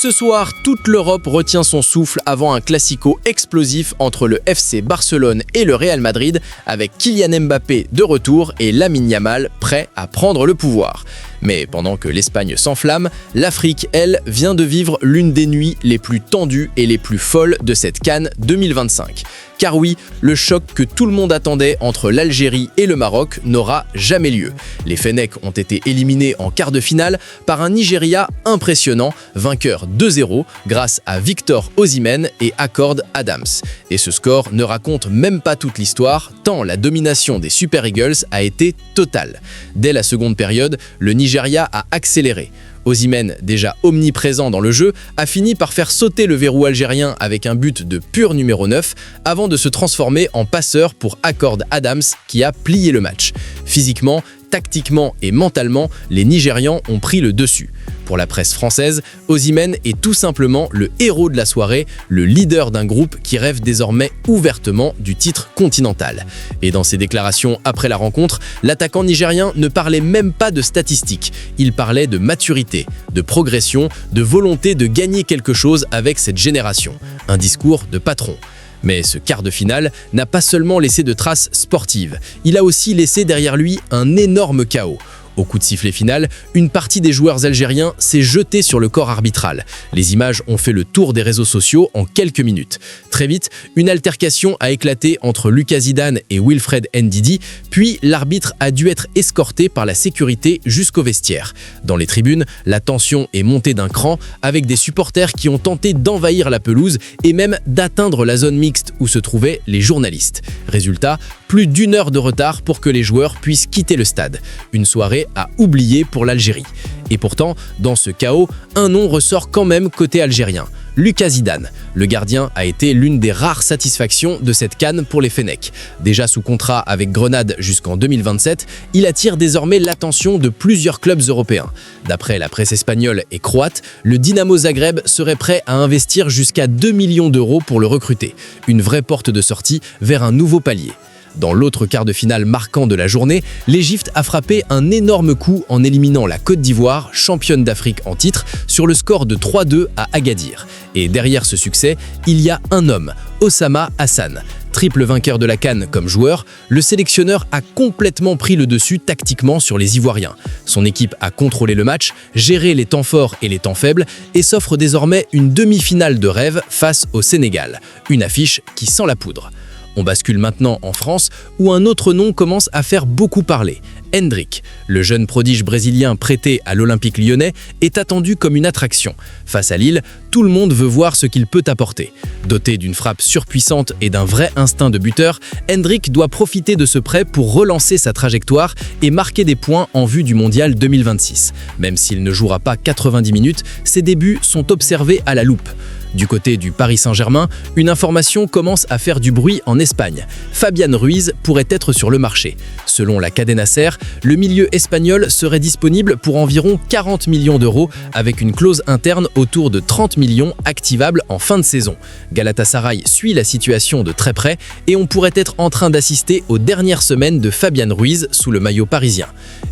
Ce soir, toute l'Europe retient son souffle avant un classico explosif entre le FC Barcelone et le Real Madrid, avec Kylian Mbappé de retour et Lamine Yamal prêt à prendre le pouvoir. Mais pendant que l'Espagne s'enflamme, l'Afrique, elle, vient de vivre l'une des nuits les plus tendues et les plus folles de cette CAN 2025. Car oui, le choc que tout le monde attendait entre l'Algérie et le Maroc n'aura jamais lieu. Les Fennecs ont été éliminés en quart de finale par un Nigeria impressionnant, vainqueur 2-0 grâce à Victor Osimhen et Accord Adams. Et ce score ne raconte même pas toute l'histoire, tant la domination des Super Eagles a été totale. Dès la seconde période, le Nigeria a accéléré. Osimhen, déjà omniprésent dans le jeu, a fini par faire sauter le verrou algérien avec un but de pur numéro 9 avant de se transformer en passeur pour Accord Adams qui a plié le match. Physiquement, tactiquement et mentalement, les Nigérians ont pris le dessus. Pour la presse française, Osimhen est tout simplement le héros de la soirée, le leader d'un groupe qui rêve désormais ouvertement du titre continental. Et dans ses déclarations après la rencontre, l'attaquant nigérien ne parlait même pas de statistiques. Il parlait de maturité, de progression, de volonté de gagner quelque chose avec cette génération. Un discours de patron. Mais ce quart de finale n'a pas seulement laissé de traces sportives, il a aussi laissé derrière lui un énorme chaos. Au coup de sifflet final, une partie des joueurs algériens s'est jetée sur le corps arbitral. Les images ont fait le tour des réseaux sociaux en quelques minutes. Très vite, une altercation a éclaté entre Lucas Zidane et Wilfred Ndidi, puis l'arbitre a dû être escorté par la sécurité jusqu'au vestiaire. Dans les tribunes, la tension est montée d'un cran avec des supporters qui ont tenté d'envahir la pelouse et même d'atteindre la zone mixte où se trouvaient les journalistes. Résultat, plus d'1 heure de retard pour que les joueurs puissent quitter le stade. Une soirée à oublier pour l'Algérie. Et pourtant, dans ce chaos, un nom ressort quand même côté algérien. Lucas Zidane. Le gardien a été l'une des rares satisfactions de cette CAN pour les Fennecs. Déjà sous contrat avec Grenade jusqu'en 2027, il attire désormais l'attention de plusieurs clubs européens. D'après la presse espagnole et croate, le Dinamo Zagreb serait prêt à investir jusqu'à 2 millions d'euros pour le recruter. Une vraie porte de sortie vers un nouveau palier. Dans l'autre quart de finale marquant de la journée, l'Égypte a frappé un énorme coup en éliminant la Côte d'Ivoire, championne d'Afrique en titre, sur le score de 3-2 à Agadir. Et derrière ce succès, il y a un homme, Osama Hassan. Triple vainqueur de la CAN comme joueur, le sélectionneur a complètement pris le dessus tactiquement sur les Ivoiriens. Son équipe a contrôlé le match, géré les temps forts et les temps faibles et s'offre désormais une demi-finale de rêve face au Sénégal. Une affiche qui sent la poudre. On bascule maintenant en France, où un autre nom commence à faire beaucoup parler. Endrick, le jeune prodige brésilien prêté à l'Olympique lyonnais, est attendu comme une attraction. Face à Lille, tout le monde veut voir ce qu'il peut apporter. Doté d'une frappe surpuissante et d'un vrai instinct de buteur, Endrick doit profiter de ce prêt pour relancer sa trajectoire et marquer des points en vue du Mondial 2026. Même s'il ne jouera pas 90 minutes, ses débuts sont observés à la loupe. Du côté du Paris Saint-Germain, une information commence à faire du bruit en Espagne. Fabian Ruiz pourrait être sur le marché. Selon la Cadena Ser, le milieu espagnol serait disponible pour environ 40 millions d'euros avec une clause interne autour de 30 millions activables en fin de saison. Galatasaray suit la situation de très près et on pourrait être en train d'assister aux dernières semaines de Fabian Ruiz sous le maillot parisien.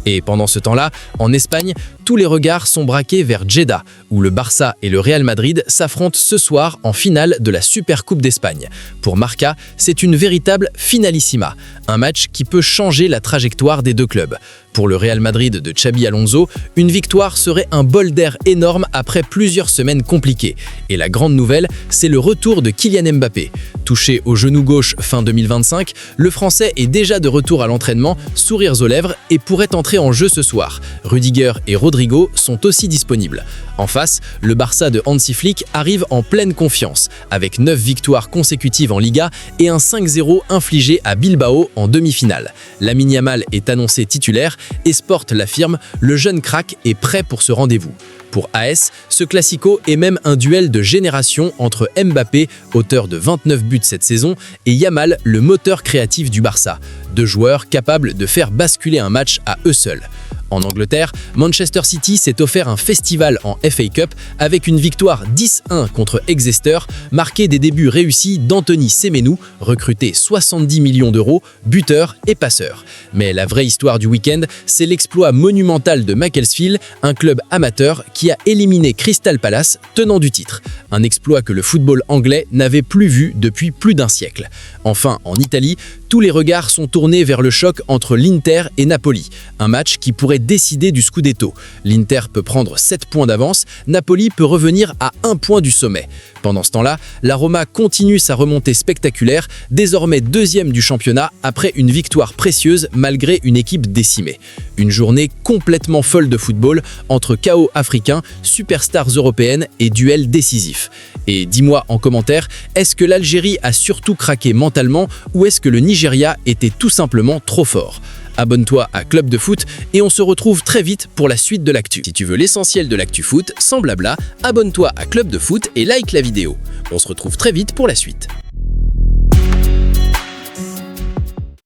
Et pendant ce temps-là, en Espagne, tous les regards sont braqués vers Jeddah, où le Barça et le Real Madrid s'affrontent ce soir en finale de la Supercoupe d'Espagne. Pour Marca, c'est une véritable finalissima, un match qui peut changer la trajectoire des deux clubs. Pour le Real Madrid de Xabi Alonso, une victoire serait un bol d'air énorme après plusieurs semaines compliquées. Et la grande nouvelle, c'est le retour de Kylian Mbappé. Touché au genou gauche fin 2025, le Français est déjà de retour à l'entraînement, sourires aux lèvres et pourrait entrer en jeu ce soir. Rudiger et Rodrigo sont aussi disponibles. En face, le Barça de Hansi Flick arrive en pleine confiance, avec 9 victoires consécutives en Liga et un 5-0 infligé à Bilbao en demi-finale. Lamine Yamal est annoncé titulaire et Sport l'affirme, le jeune crack est prêt pour ce rendez-vous. Pour AS, ce classico est même un duel de génération entre Mbappé, auteur de 29 buts cette saison, et Yamal, le moteur créatif du Barça. Deux joueurs capables de faire basculer un match à eux seuls. En Angleterre, Manchester City s'est offert un festival en FA Cup avec une victoire 10-1 contre Exeter, marquée des débuts réussis d'Anthony Semenyo, recruté 70 millions d'euros, buteur et passeur. Mais la vraie histoire du week-end, c'est l'exploit monumental de Macclesfield, un club amateur qui a éliminé Crystal Palace, tenant du titre. Un exploit que le football anglais n'avait plus vu depuis plus d'un siècle. Enfin, en Italie, tous les regards sont tournés vers le choc entre l'Inter et Napoli, un match qui pourrait décider du Scudetto. L'Inter peut prendre 7 points d'avance, Napoli peut revenir à 1 point du sommet. Pendant ce temps-là, la Roma continue sa remontée spectaculaire, désormais deuxième du championnat après une victoire précieuse malgré une équipe décimée. Une journée complètement folle de football entre chaos africain, superstars européennes et duels décisifs. Et dis-moi en commentaire, est-ce que l'Algérie a surtout craqué mentalement ou est-ce que le Nigeria était tout simplement trop fort ? Abonne-toi à Club de Foot et on se retrouve très vite pour la suite de l'actu. Si tu veux l'essentiel de l'actu foot, sans blabla, abonne-toi à Club de Foot et like la vidéo. On se retrouve très vite pour la suite.